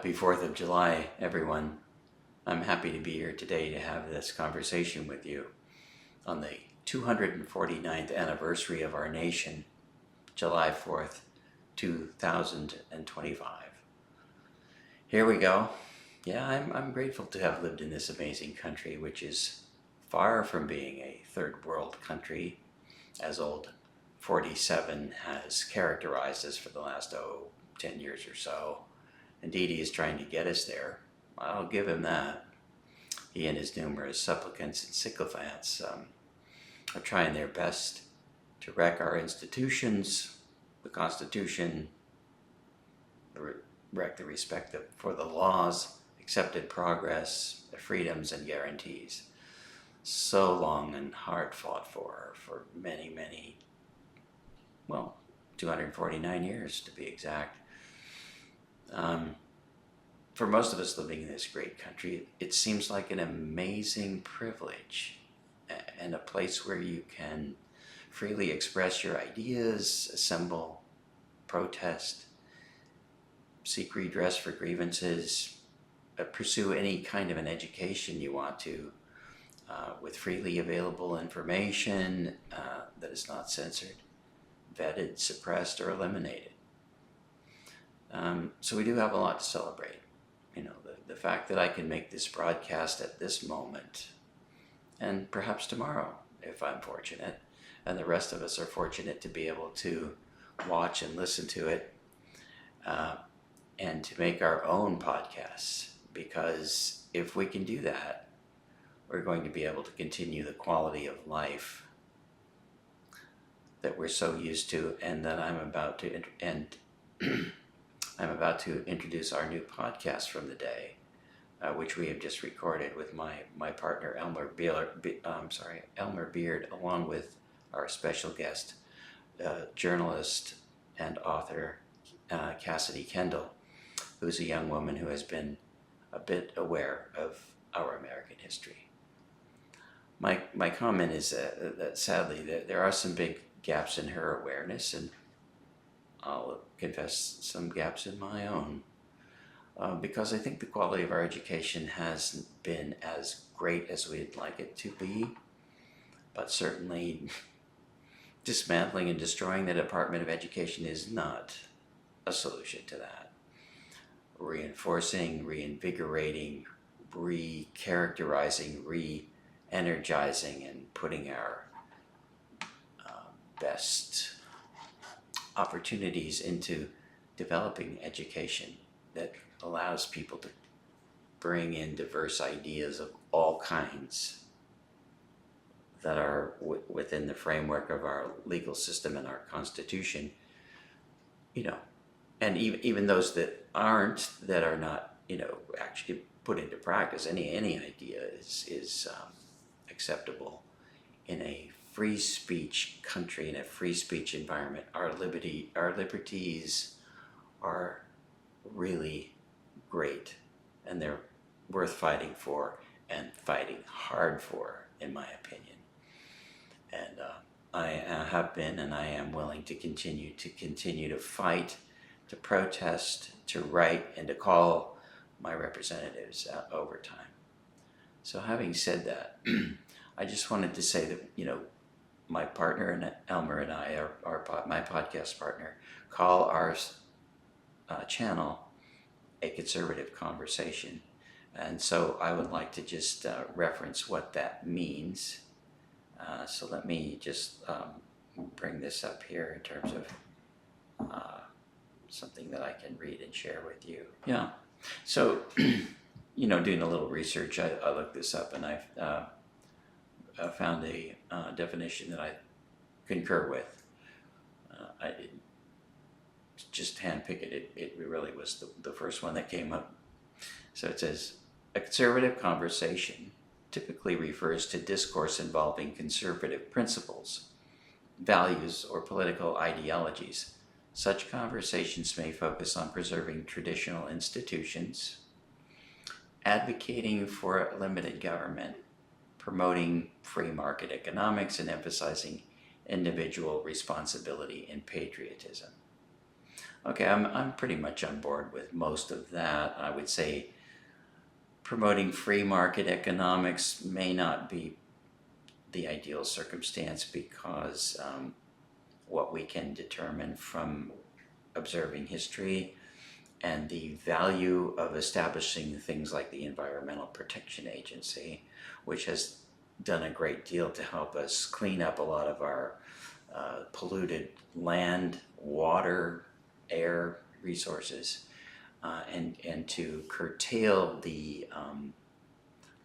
Happy 4th of July, everyone. I'm happy to be here today to have this conversation with you on the 249th anniversary of our nation, July 4th, 2025. Here we go. Yeah, I'm grateful to have lived in this amazing country, which is far from being a third world country, as old 47 has characterized us for the last, 10 years or so. Indeed, he is trying to get us there. I'll give him that. He and his numerous supplicants and sycophants are trying their best to wreck our institutions, the Constitution, wreck the respect for the laws, accepted progress, the freedoms and guarantees. So long and hard fought for many, 249 years to be exact. For most of us living in this great country, it seems like an amazing privilege and a place where you can freely express your ideas, assemble, protest, seek redress for grievances, pursue any kind of an education you want to, with freely available information that is not censored, vetted, suppressed, or eliminated. So we do have a lot to celebrate. You know, the fact that I can make this broadcast at this moment, and perhaps tomorrow, if I'm fortunate, and the rest of us are fortunate to be able to watch and listen to it, and to make our own podcasts, because if we can do that, we're going to be able to continue the quality of life that we're so used to, and that I'm about to I'm about to introduce our new podcast from the day, which we have just recorded with my partner Elmer Beard, along with our special guest, journalist and author Cassidy Kendall, who's a young woman who has been a bit aware of our American history. My comment is that sadly there are some big gaps in her awareness, and I'll confess some gaps in my own, because I think the quality of our education hasn't been as great as we'd like it to be, but certainly dismantling and destroying the Department of Education is not a solution to that. Reinforcing, reinvigorating, re-characterizing, re-energizing, and putting our best opportunities into developing education that allows people to bring in diverse ideas of all kinds that are within the framework of our legal system and our Constitution, and even those that aren't, that are not, actually put into practice. Any idea is acceptable in a free speech country, in a free speech environment. Our liberties are really great, and they're worth fighting for, and fighting hard for, in my opinion. And I have been, and I am willing to continue to fight, to protest, to write, and to call my representatives over time. So having said that, I just wanted to say that, my partner and Elmer and I, my podcast partner, call our channel A Conservative Conversation. And so I would like to just reference what that means. So let me just bring this up here in terms of something that I can read and share with you. Yeah. So, doing a little research, I looked this up, and I found a definition that I concur with. I didn't just handpick it. It really was the first one that came up. So it says, a conservative conversation typically refers to discourse involving conservative principles, values, or political ideologies. Such conversations may focus on preserving traditional institutions, advocating for limited government, promoting free market economics, and emphasizing individual responsibility and patriotism. Okay, I'm pretty much on board with most of that. I would say promoting free market economics may not be the ideal circumstance because what we can determine from observing history and the value of establishing things like the Environmental Protection Agency, which has done a great deal to help us clean up a lot of our polluted land, water, air resources, and to curtail the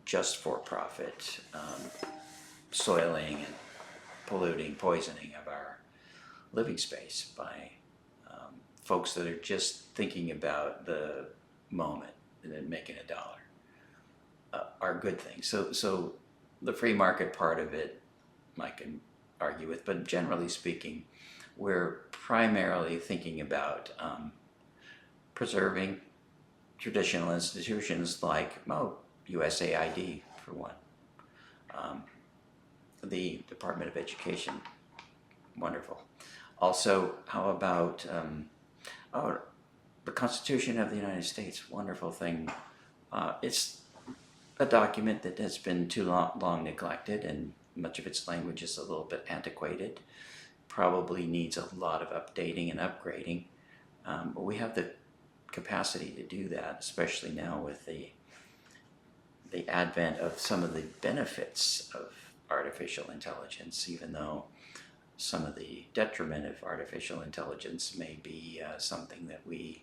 just for profit soiling and polluting, poisoning of our living space by folks that are just thinking about the moment and then making a dollar are good things. So the free market part of it, I can argue with, but generally speaking, we're primarily thinking about preserving traditional institutions like USAID for one, the Department of Education, wonderful. Also, how about the Constitution of the United States, wonderful thing. It's a document that has been too long neglected, and much of its language is a little bit antiquated. Probably needs a lot of updating and upgrading. But we have the capacity to do that, especially now with the advent of some of the benefits of artificial intelligence, even though some of the detriment of artificial intelligence may be something that we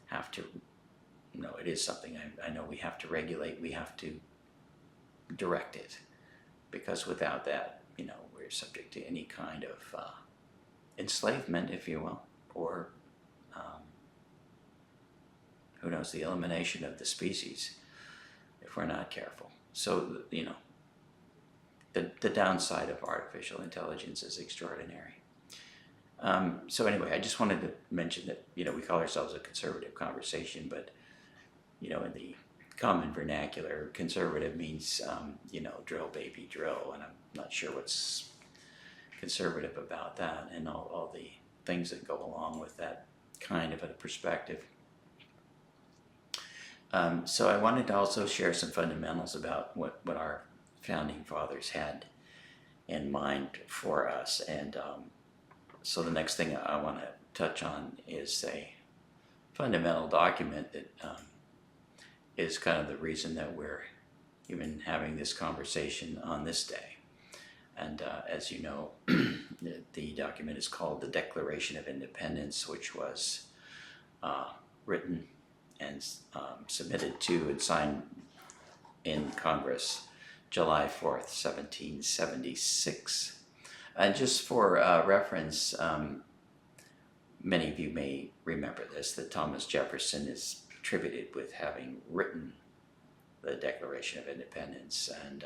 have to, no, it is something I know we have to regulate, we have to direct it, because without that, we're subject to any kind of enslavement, if you will, or who knows, the elimination of the species if we're not careful. So, the downside of artificial intelligence is extraordinary. So anyway, I just wanted to mention that, we call ourselves a conservative conversation, but, in the common vernacular, conservative means, drill baby drill, and I'm not sure what's conservative about that and all the things that go along with that kind of a perspective. So I wanted to also share some fundamentals about what our founding fathers had in mind for us. And so the next thing I want to touch on is a fundamental document that is kind of the reason that we're even having this conversation on this day. And as you know, the document is called the Declaration of Independence, which was written and submitted to and signed in Congress July 4th, 1776. And just for reference, many of you may remember this, that Thomas Jefferson is attributed with having written the Declaration of Independence. And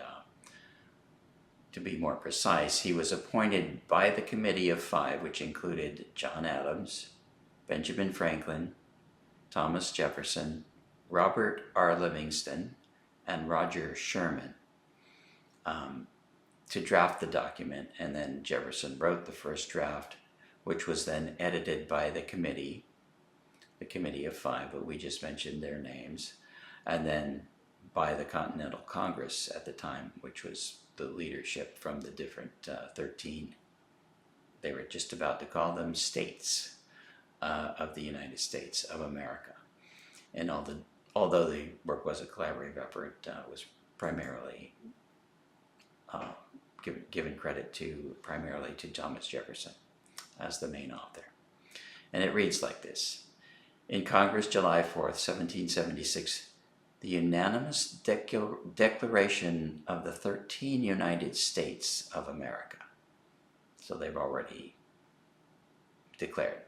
to be more precise, he was appointed by the Committee of Five, which included John Adams, Benjamin Franklin, Thomas Jefferson, Robert R. Livingston, and Roger Sherman, to draft the document. And then Jefferson wrote the first draft, which was then edited by the Committee of Five, but we just mentioned their names, and then by the Continental Congress at the time, which was the leadership from the different 13, they were just about to call them states of the United States of America. And although the work was a collaborative effort, it was primarily given credit primarily to Thomas Jefferson as the main author. And it reads like this. In Congress, July 4th, 1776, the unanimous declaration of the 13 United States of America. So they've already declared.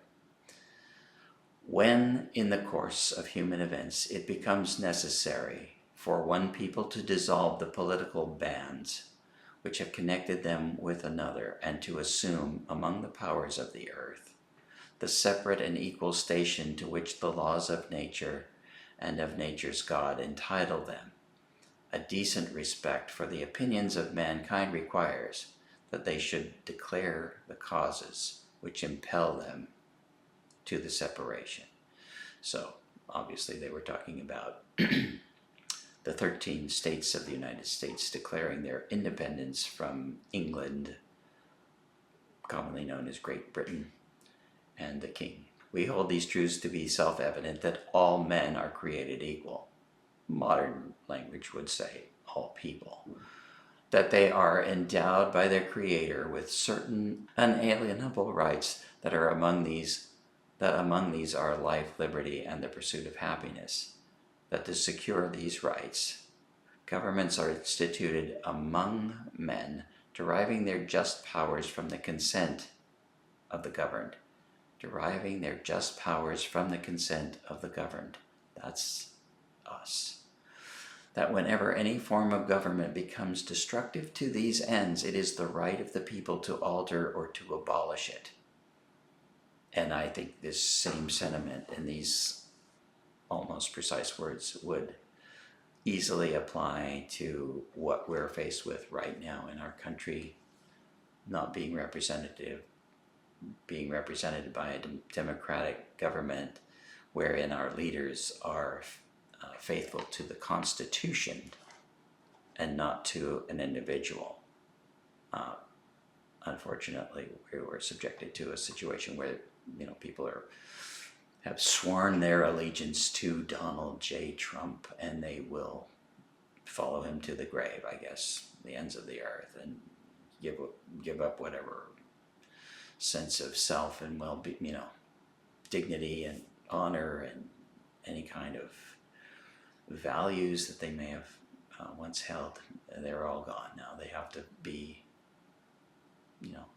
When, in the course of human events, it becomes necessary for one people to dissolve the political bands which have connected them with another, and to assume, among the powers of the earth, the separate and equal station to which the laws of nature and of nature's God entitle them, a decent respect for the opinions of mankind requires that they should declare the causes which impel them to the separation. So obviously they were talking about the 13 states of the United States declaring their independence from England, commonly known as Great Britain, and the king. We hold these truths to be self-evident, that all men are created equal. Modern language would say all people. That they are endowed by their Creator with certain unalienable rights, that among these are life, liberty, and the pursuit of happiness. That to secure these rights, governments are instituted among men, deriving their just powers from the consent of the governed. Deriving their just powers from the consent of the governed. That's us. That whenever any form of government becomes destructive to these ends, it is the right of the people to alter or to abolish it. And I think this same sentiment in these almost precise words would easily apply to what we're faced with right now in our country, not being represented by a democratic government wherein our leaders are faithful to the Constitution and not to an individual. Unfortunately, we were subjected to a situation where people have sworn their allegiance to Donald J. Trump, and they will follow him to the grave, I guess, the ends of the earth, and give up whatever sense of self and well-being, dignity and honor and any kind of values that they may have once held. They're all gone now. They have to be,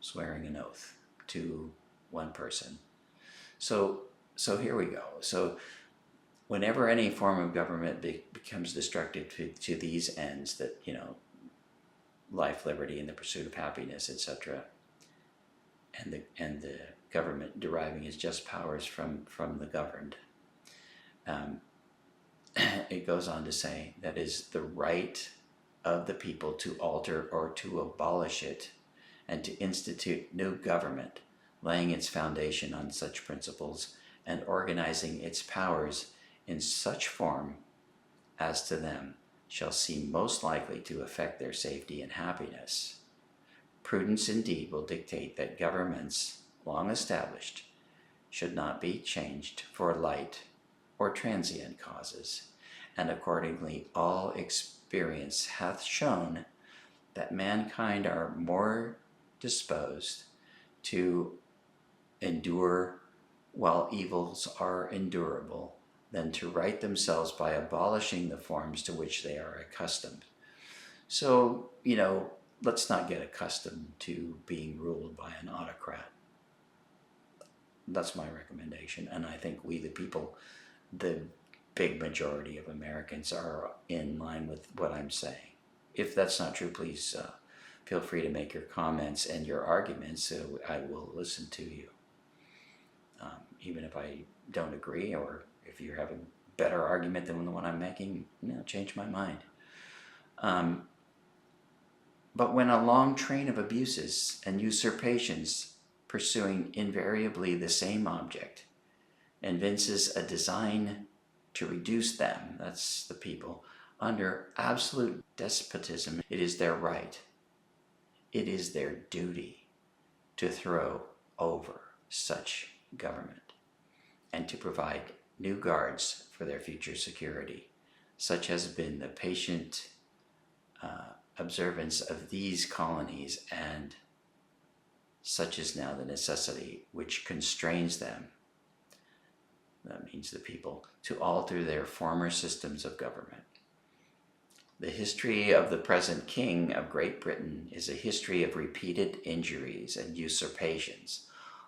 swearing an oath to one person. So here we go. So whenever any form of government becomes destructive to these ends, that life, liberty, and the pursuit of happiness, etc., and the government deriving its just powers from the governed, it goes on to say that is the right of the people to alter or to abolish it, and to institute new government, laying its foundation on such principles and organizing its powers in such form as to them shall seem most likely to affect their safety and happiness. Prudence indeed will dictate that governments long established should not be changed for light or transient causes, and accordingly all experience hath shown that mankind are more disposed to endure while evils are endurable than to right themselves by abolishing the forms to which they are accustomed. So, let's not get accustomed to being ruled by an autocrat. That's my recommendation. And I think we, the people, the big majority of Americans, are in line with what I'm saying. If that's not true, please feel free to make your comments and your arguments. So I will listen to you. Even if I don't agree, or if you have a better argument than the one I'm making, change my mind. But when a long train of abuses and usurpations pursuing invariably the same object evinces a design to reduce them, that's the people, under absolute despotism, it is their right, it is their duty to throw over such government and to provide new guards for their future security. Such has been the patient observance of these colonies, and such is now the necessity which constrains them, that means the people, to alter their former systems of government. The history of the present King of Great Britain is a history of repeated injuries and usurpations,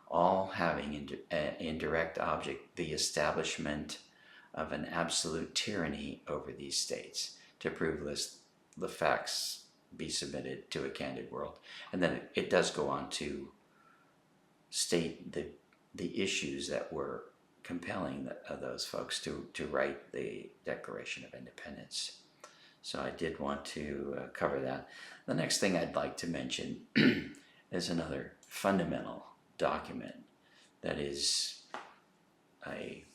all having in direct object the establishment of an absolute tyranny over these states. To prove this, the facts be submitted to a candid world. And then it does go on to state the issues that were compelling those folks to write the Declaration of Independence. So I did want to cover that. The next thing I'd like to mention is another fundamental document that is a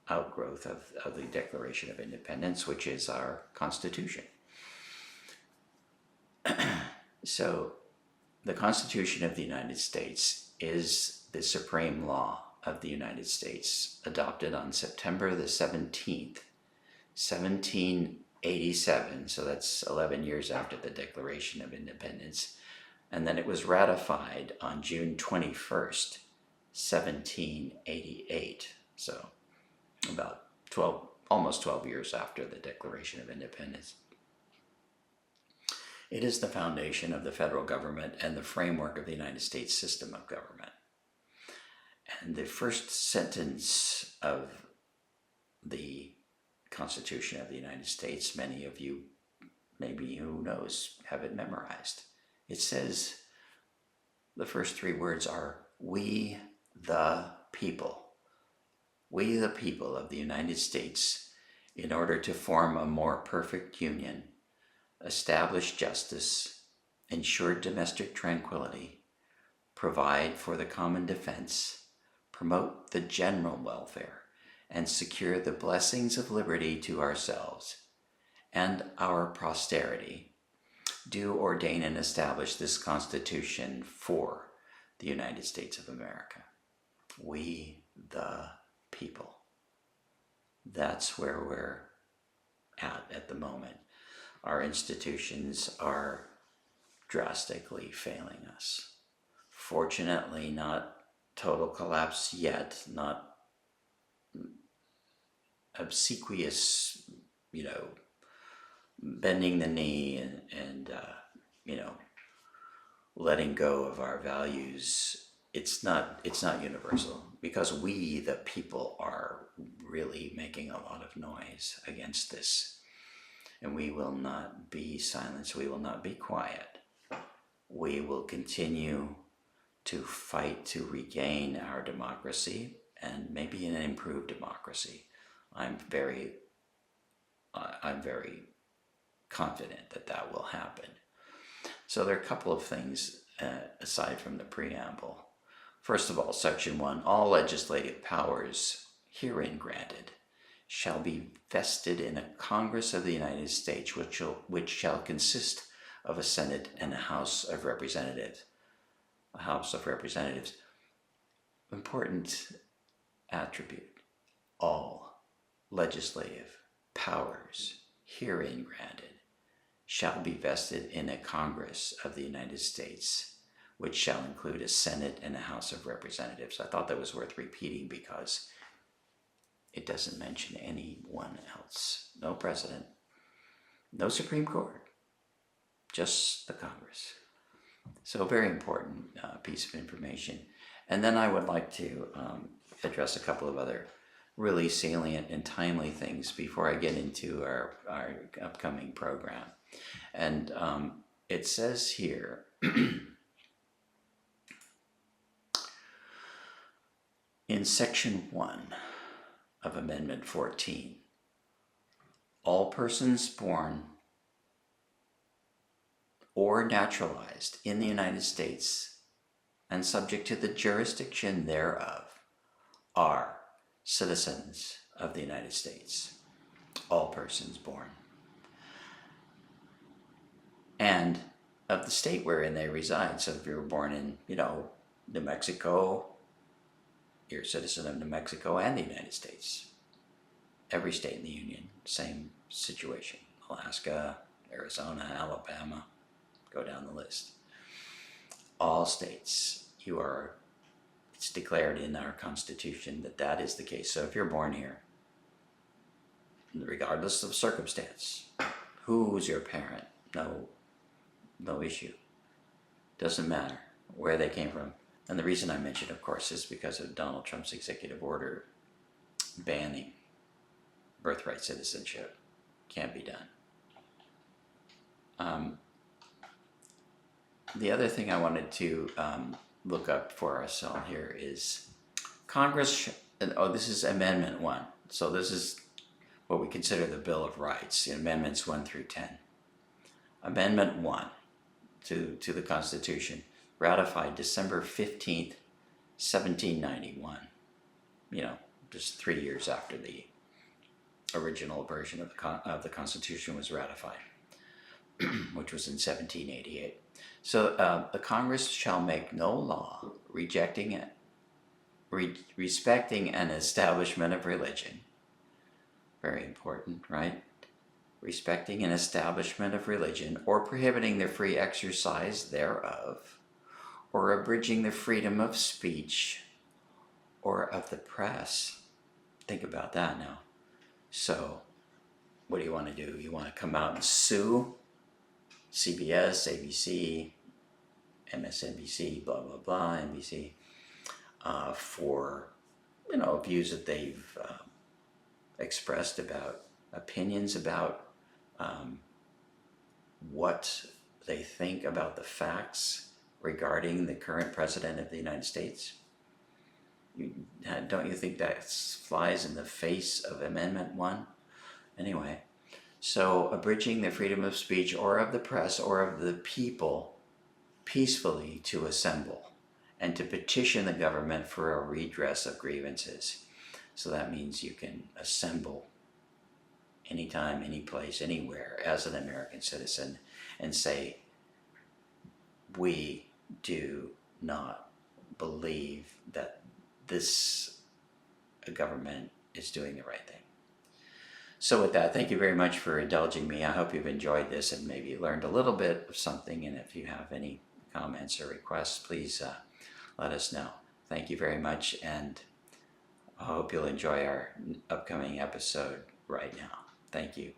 outgrowth of the Declaration of Independence, which is our Constitution. So the Constitution of the United States is the supreme law of the United States, adopted on September the 17th, 1787, so that's 11 years after the Declaration of Independence, and then it was ratified on June 21st, 1788, so about almost 12 years after the Declaration of Independence. It is the foundation of the federal government and the framework of the United States system of government. And the first sentence of the Constitution of the United States, many of you, maybe who knows, have it memorized. It says, the first three words are, "We the people." We the people of the United States, in order to form a more perfect union, establish justice, ensure domestic tranquility, provide for the common defense, promote the general welfare, and secure the blessings of liberty to ourselves and our posterity, do ordain and establish this Constitution for the United States of America. We the people. That's where we're at the moment. Our institutions are drastically failing us. Fortunately, not total collapse yet, not obsequious, bending the knee and letting go of our values. It's not universal, because we, the people, are really making a lot of noise against this. And we will not be silenced. We will not be quiet. We will continue to fight to regain our democracy, and maybe an improved democracy. I'm very confident that will happen. So there are a couple of things aside from the preamble. First of all, Section 1, all legislative powers herein granted shall be vested in a Congress of the United States, which shall consist of a Senate and a House of Representatives. A House of Representatives. Important attribute. All legislative powers herein granted shall be vested in a Congress of the United States, which shall include a Senate and a House of Representatives. I thought that was worth repeating because it doesn't mention anyone else. No president, no Supreme Court, just the Congress. So a very important piece of information. And then I would like to address a couple of other really salient and timely things before I get into our upcoming program. And it says here, in Section 1 of Amendment 14, all persons born or naturalized in the United States and subject to the jurisdiction thereof are citizens of the United States. All persons born. And of the state wherein they reside. So if you were born in, New Mexico, you're a citizen of New Mexico and the United States. Every state in the Union, same situation. Alaska, Arizona, Alabama, go down the list. All states, it's declared in our Constitution that is the case. So if you're born here, regardless of circumstance, who's your parent? No issue. Doesn't matter where they came from. And the reason I mention, of course, is because of Donald Trump's executive order banning birthright citizenship. Can't be done. The other thing I wanted to look up for us all here is Congress, this is Amendment 1. So this is what we consider the Bill of Rights, Amendments 1 through 10. Amendment 1 to the Constitution, ratified December 15th, 1791. just 3 years after the original version of the Constitution was ratified, which was in 1788. So the Congress shall make no law respecting an establishment of religion. Very important, right? Respecting an establishment of religion, or prohibiting the free exercise thereof, or abridging the freedom of speech or of the press. Think about that now. So, what do you want to do? You want to come out and sue CBS, ABC, MSNBC, blah, blah, blah, NBC, for, views that they've expressed about opinions about what they think about the facts regarding the current president of the United States? Don't you think that flies in the face of Amendment 1? Anyway, so abridging the freedom of speech or of the press or of the people peacefully to assemble and to petition the government for a redress of grievances. So that means you can assemble anytime, any place, anywhere as an American citizen and say, we do not believe that this government is doing the right thing. So with that, thank you very much for indulging me. I hope you've enjoyed this and maybe learned a little bit of something. And if you have any comments or requests, please let us know. Thank you very much, and I hope you'll enjoy our upcoming episode right now. Thank you.